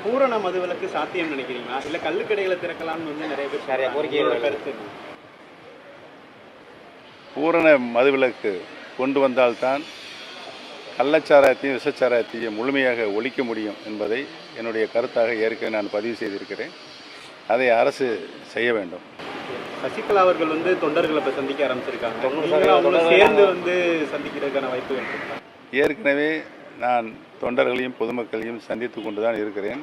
பூரண மதுவிலக்கு சாத்தியம் நினைக்கிறீங்களா? இல்ல கள்ளுக்கடைகளை திறக்கலாம்னு வந்து நிறைய பேர் கோரிக்கை கருத்து. பூரண மதுவிலக்கு கொண்டு வந்தால்தான் கள்ளச்சாராயத்தையும் விஷச்சாராயத்தையும் முழுமையாக ஒழிக்க முடியும் என்பதை என்னுடைய கருத்தாக ஏற்கனவே நான் பதிவு செய்திருக்கிறேன். அதை அரசு செய்ய வேண்டும். சசிகலா அவர்கள் வந்து தொண்டர்களை இப்போ சந்திக்க ஆரம்பிச்சிருக்காங்க. சேர்ந்து வந்து சந்திக்கிறதுக்கான வாய்ப்பு இருக்கு. ஏற்கனவே நான் தொண்டர்களையும் பொதுமக்களையும் சந்தித்து கொண்டு தான் இருக்கிறேன்.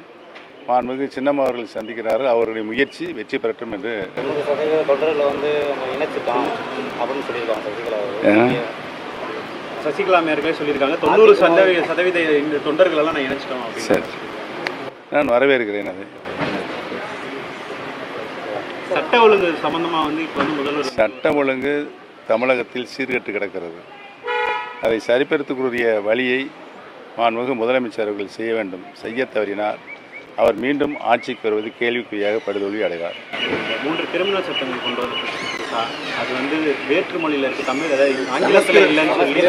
மாண்புமிகு சின்னம்மா அவர்கள் சந்திக்கிறார்கள். அவர்களுடைய முயற்சி வெற்றி பெறட்டும் என்று தொண்டர்களை வந்து இணைச்சிட்டோம் அப்படின்னு சொல்லியிருக்காங்க. சசிகலா மேயர்களே சொல்லியிருக்காங்க 90% இந்த தொண்டர்களெல்லாம் நான் இணைச்சிட்டோம் அப்படின்னு. சரி, நான் வரவேற்கிறேன். அது சட்ட ஒழுங்கு சம்பந்தமாக வந்து இப்போ வந்து முதல்வர் சட்டம் ஒழுங்கு தமிழகத்தில் சீர்கெட்டு கிடக்கிறது. அதை சரிப்படுத்தக்கூடிய வழியை மாண்புமிகு முதலமைச்சர் அவர்கள் செய்ய வேண்டும். செய்ய தவறினால் அவர் மீண்டும் ஆட்சிக்கு வருவது கேள்விக்குறியாக படுதோல்வி அடைவார். 3 கிரிமினல் சட்டங்கள் கொண்டு வந்து அது வந்து வேற்று மொழியில் இருக்குது, தமிழ் அதாவது ஆங்கிலத்தில் இல்லைன்னு சொல்லி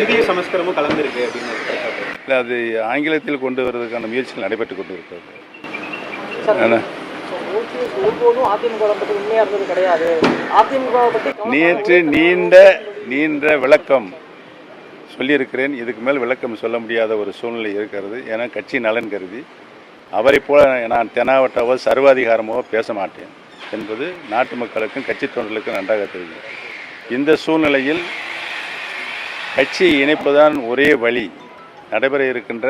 இந்திய சமஸ்கிருதமும் கலந்துருக்கு அப்படின்னு இல்லை, அது ஆங்கிலத்தில் கொண்டு வருவதற்கான முயற்சிகள் நடைபெற்று கொண்டு இருக்கிறது. நேற்று நீண்ட விளக்கம் சொல்லியிருக்கிறேன். இதுக்கு மேல் விளக்கம் சொல்ல முடியாத ஒரு சூழ்நிலை இருக்கிறது. ஏன்னா கட்சி நலன் கருதி அவரை போல நான் தெனாவட்டாவோ சர்வாதிகாரமோ பேச மாட்டேன் என்பது நாட்டு மக்களுக்கும் கட்சி தொண்டர்களுக்கும் நன்றாக தெரியும். இந்த சூழ்நிலையில் கட்சியை இணைப்பதுதான் ஒரே வழி. நடைபெற இருக்கின்ற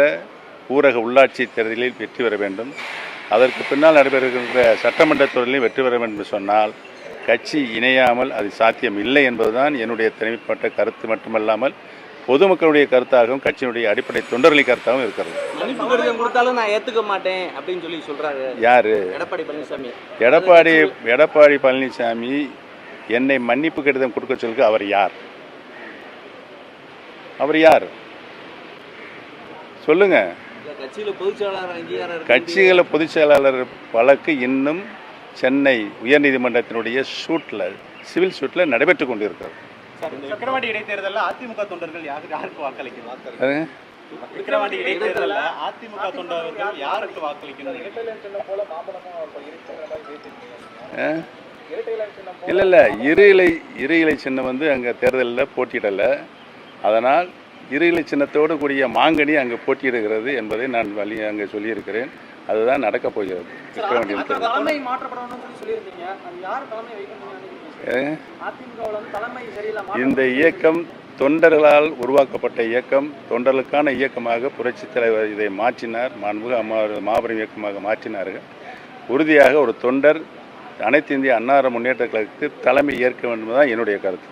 ஊரக உள்ளாட்சி தேர்தலில் வெற்றி பெற வேண்டும். அதற்கு பின்னால் நடைபெற இருக்கின்ற சட்டமன்ற தேர்தலில் வெற்றி பெற வேண்டும் என்று சொன்னால் கட்சி இணையாமல் அது சாத்தியம் இல்லை என்பதுதான் என்னுடைய தனிப்பட்ட கருத்து மட்டுமல்லாமல் பொதுமக்களுடைய கருத்தாகவும் கட்சியினுடைய அடிப்படை தொண்டர்களின் கருத்தாகவும் இருக்கிறது. மன்னிப்பு கடிதம் கொடுத்தாலும் நான் ஏற்றுக்க மாட்டேன் அப்படின்னு சொல்லி சொல்றாரு. யாரு? எடப்பாடி பழனிசாமி. எடப்பாடி பழனிசாமி என்னை மன்னிப்பு கடிதம் கொடுக்க சொல்லுங்க. அவர் யார்? அவர் யார் சொல்லுங்க. கட்சிகள பொதுச் செயலாளர் வழக்கு இன்னும் சென்னை உயர்நீதிமன்றத்தினுடைய சிவில் சூட்டில் நடைபெற்று கொண்டிருக்கிறது. விக்கிரவாண்டி இடைத்தேர்தலில் அதிமுக தொண்டர்கள் யாருக்கு வாக்களிக்கணும்? விக்கிரவாண்டி இடைத்தேர்தலில் அதிமுக தொண்டர்கள் யாருக்கு வாக்களிக்கணும்? இல்லை, இரு இலை சின்னம் வந்து அங்கே தேர்தலில் போட்டியிடலை. அதனால் இரு இலை சின்னத்தோடு கூடிய மாங்கனி அங்கே போட்டியிடுகிறது என்பதை நான் அங்கே சொல்லியிருக்கிறேன். அதுதான் நடக்கப் போகிறது. இந்த இயக்கம் தொண்டர்களால் உருவாக்கப்பட்ட இயக்கம், தொண்டர்களுக்கான இயக்கமாக புரட்சித் தலைவர் இதை மாற்றினார். மாபெரும் இயக்கமாக மாற்றினார்கள். உறுதியாக ஒரு தொண்டர் அனைத்து இந்திய அன்னார முன்னேற்ற கழகத்துக்கு தலைமை ஏற்க வேண்டும் தான் என்னுடைய கருத்து.